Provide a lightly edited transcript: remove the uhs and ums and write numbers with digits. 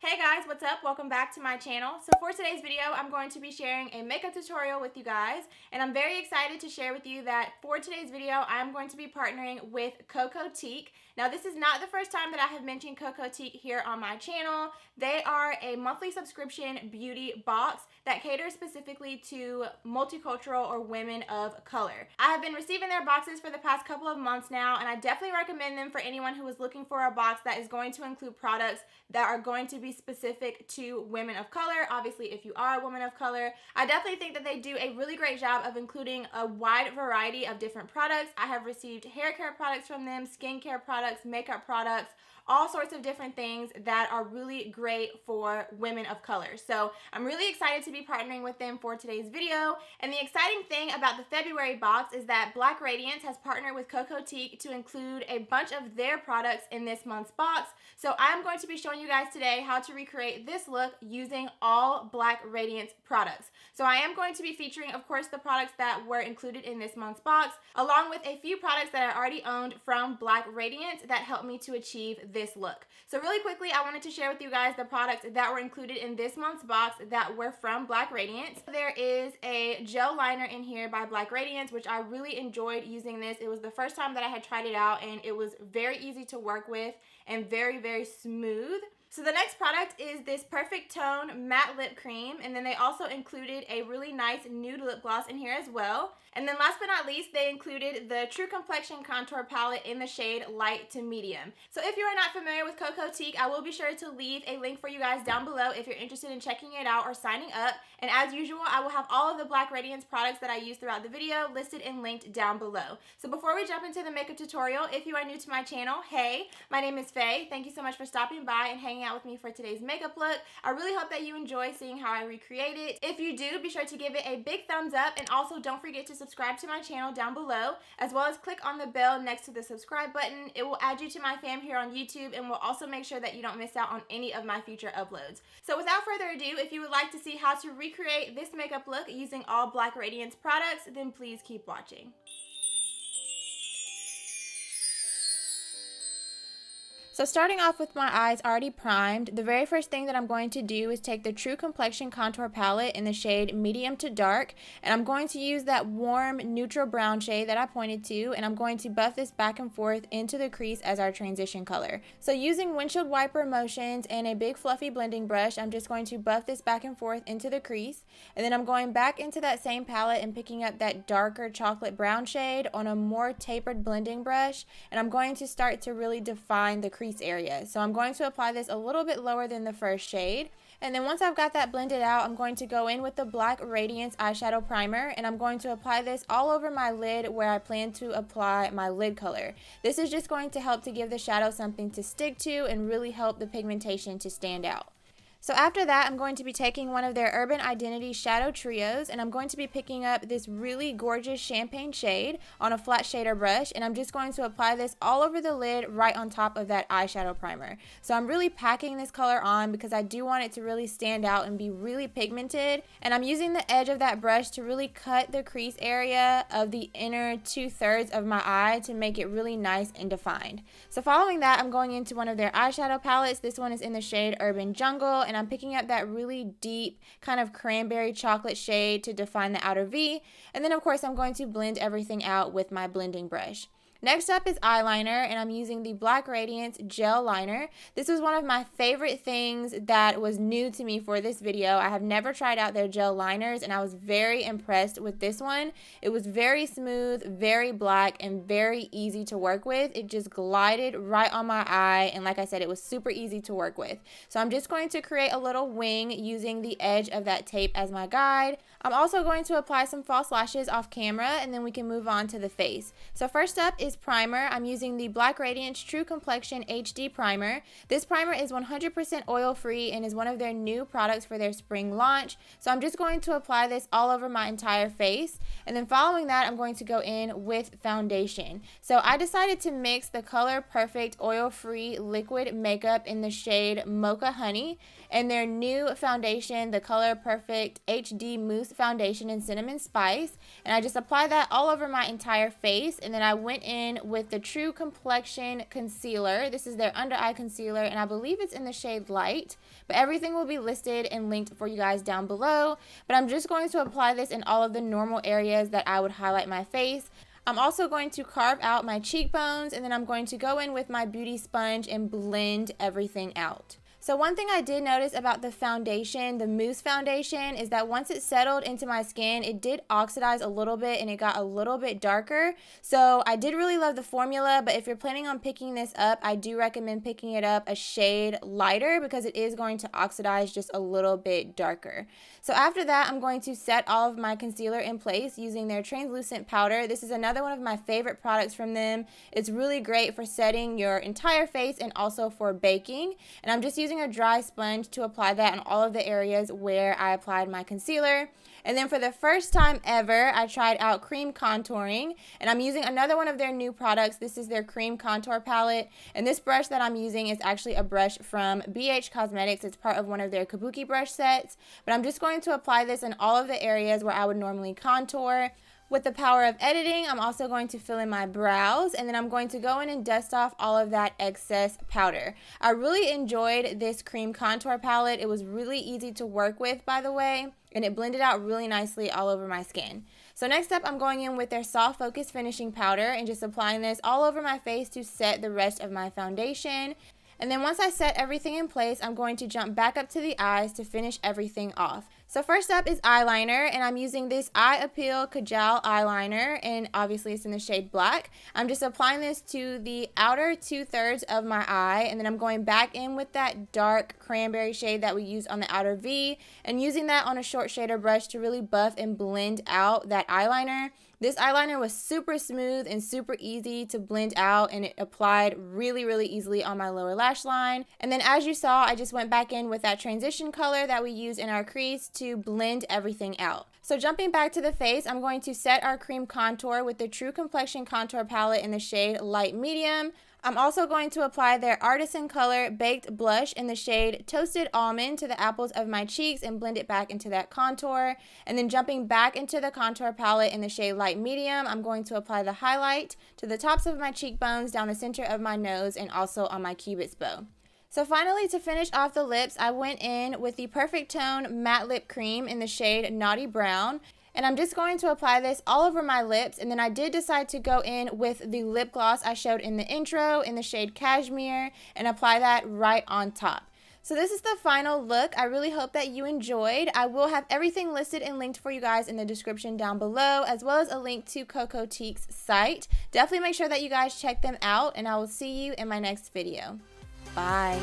Hey guys, what's up? Welcome back to my channel. So for today's video, I'm going to be sharing a makeup tutorial with you guys, and I'm very excited to share with you that for today's video, I'm going to be partnering with XOXO. Now this is not the first time that I have mentioned XOXO here on my channel. They are a monthly subscription beauty box that caters specifically to multicultural or women of color. I have been receiving their boxes for the past couple of months now, and I definitely recommend them for anyone who is looking for a box that is going to include products that are going to be specific to women of color. Obviously, if you are a woman of color, I definitely think that they do a really great job of including a wide variety of different products. I have received hair care products from them, skincare products, makeup products, all sorts of different things that are really great for women of color. So I'm really excited to be partnering with them for today's video. And the exciting thing about the February box is that Black Radiance has partnered with XOXO to include a bunch of their products in this month's box. So I'm going to be showing you guys today how to recreate this look using all Black Radiance products. So I am going to be featuring, of course, the products that were included in this month's box, along with a few products that I already owned from Black Radiance that helped me to achieve this look. So really quickly, I wanted to share with you guys the products that were included in this month's box that were from Black Radiance. There is a gel liner in here by Black Radiance, which I really enjoyed using this. It was the first time that I had tried it out, and it was very easy to work with and very, very smooth. So the next product is this Perfect Tone Matte Lip Cream, and then they also included a really nice nude lip gloss in here as well. And then last but not least, they included the True Complexion Contour Palette in the shade Light to Medium. So if you are not familiar with XOXO, I will be sure to leave a link for you guys down below if you're interested in checking it out or signing up. And as usual, I will have all of the Black Radiance products that I use throughout the video listed and linked down below. So before we jump into the makeup tutorial, if you are new to my channel, hey, my name is Faye. Thank you so much for stopping by and hanging out with me for today's makeup look. I really hope that you enjoy seeing how I recreate it. If you do, be sure to give it a big thumbs up, and also don't forget to subscribe to my channel down below, as well as click on the bell next to the subscribe button. It will add you to my fam here on YouTube and will also make sure that you don't miss out on any of my future uploads. So without further ado, if you would like to see how to recreate this makeup look using all Black Radiance products, then please keep watching. So starting off with my eyes already primed, the very first thing that I'm going to do is take the True Complexion Contour Palette in the shade Medium to Dark, and I'm going to use that warm neutral brown shade that I pointed to, and I'm going to buff this back and forth into the crease as our transition color. So using windshield wiper motions and a big fluffy blending brush, I'm just going to buff this back and forth into the crease, and then I'm going back into that same palette and picking up that darker chocolate brown shade on a more tapered blending brush, and I'm going to start to really define the crease area. So I'm going to apply this a little bit lower than the first shade, and then once I've got that blended out, I'm going to go in with the Black Radiance eyeshadow primer, and I'm going to apply this all over my lid where I plan to apply my lid color. This is just going to help to give the shadow something to stick to and really help the pigmentation to stand out. So after that, I'm going to be taking one of their Urban Identity Shadow Trios, and I'm going to be picking up this really gorgeous champagne shade on a flat shader brush, and I'm just going to apply this all over the lid right on top of that eyeshadow primer. So I'm really packing this color on because I do want it to really stand out and be really pigmented, and I'm using the edge of that brush to really cut the crease area of the inner 2/3 of my eye to make it really nice and defined. So following that, I'm going into one of their eyeshadow palettes. This one is in the shade Urban Jungle, and I'm picking up that really deep kind of cranberry chocolate shade to define the outer V, and then of course I'm going to blend everything out with my blending brush. Next up is eyeliner, and I'm using the Black Radiance Gel Liner. This was one of my favorite things that was new to me for this video. I have never tried out their gel liners, and I was very impressed with this one. It was very smooth, very black, and very easy to work with. It just glided right on my eye, and like I said, it was super easy to work with. So I'm just going to create a little wing using the edge of that tape as my guide. I'm also going to apply some false lashes off camera, and then we can move on to the face. So first up is primer. I'm using the Black Radiance True Complexion HD Primer. This primer is 100% oil free and is one of their new products for their spring launch. So I'm just going to apply this all over my entire face, and then following that I'm going to go in with foundation. So I decided to mix the Color Perfect oil free liquid makeup in the shade Mocha Honey and their new foundation, the Color Perfect HD Mousse foundation in Cinnamon Spice, and I just applied that all over my entire face, and then I went in in with the True Complexion Concealer. This is their under eye concealer, and I believe it's in the shade Light, but everything will be listed and linked for you guys down below. But I'm just going to apply this in all of the normal areas that I would highlight my face. I'm also going to carve out my cheekbones, and then I'm going to go in with my beauty sponge and blend everything out. So one thing I did notice about the foundation, the Mousse foundation, is that once it settled into my skin, it did oxidize a little bit and it got a little bit darker. So I did really love the formula, but if you're planning on picking this up, I do recommend picking it up a shade lighter because it is going to oxidize just a little bit darker. So after that, I'm going to set all of my concealer in place using their translucent powder. This is another one of my favorite products from them. It's really great for setting your entire face and also for baking. And I'm just using a dry sponge to apply that in all of the areas where I applied my concealer. And then for the first time ever, I tried out cream contouring, and I'm using another one of their new products. This is their cream contour palette, and this brush that I'm using is actually a brush from BH Cosmetics. It's part of one of their kabuki brush sets, but I'm just going to apply this in all of the areas where I would normally contour. With the power of editing, I'm also going to fill in my brows, and then I'm going to go in and dust off all of that excess powder. I really enjoyed this cream contour palette. It was really easy to work with, by the way, and it blended out really nicely all over my skin. So next up, I'm going in with their Soft Focus Finishing Powder and just applying this all over my face to set the rest of my foundation. And then once I set everything in place, I'm going to jump back up to the eyes to finish everything off. So first up is eyeliner, and I'm using this Eye Appeal Kajal eyeliner, and obviously it's in the shade Black. I'm just applying this to the outer 2/3 of my eye, and then I'm going back in with that dark cranberry shade that we used on the outer V, and using that on a short shader brush to really buff and blend out that eyeliner. This eyeliner was super smooth and super easy to blend out, and it applied really, really easily on my lower lash line. And then as you saw, I just went back in with that transition color that we use in our crease to blend everything out. So jumping back to the face, I'm going to set our cream contour with the True Complexion Contour Palette in the shade Light Medium. I'm also going to apply their Artisan Color Baked Blush in the shade Toasted Almond to the apples of my cheeks and blend it back into that contour. And then jumping back into the contour palette in the shade Light Medium, I'm going to apply the highlight to the tops of my cheekbones, down the center of my nose, and also on my cupid's bow. So finally, to finish off the lips, I went in with the Perfect Tone Matte Lip Cream in the shade Naughty Brown. And I'm just going to apply this all over my lips, and then I did decide to go in with the lip gloss I showed in the intro in the shade Cashmere and apply that right on top. So this is the final look. I really hope that you enjoyed. I will have everything listed and linked for you guys in the description down below, as well as a link to Cocotique's site. Definitely make sure that you guys check them out, and I will see you in my next video. Bye.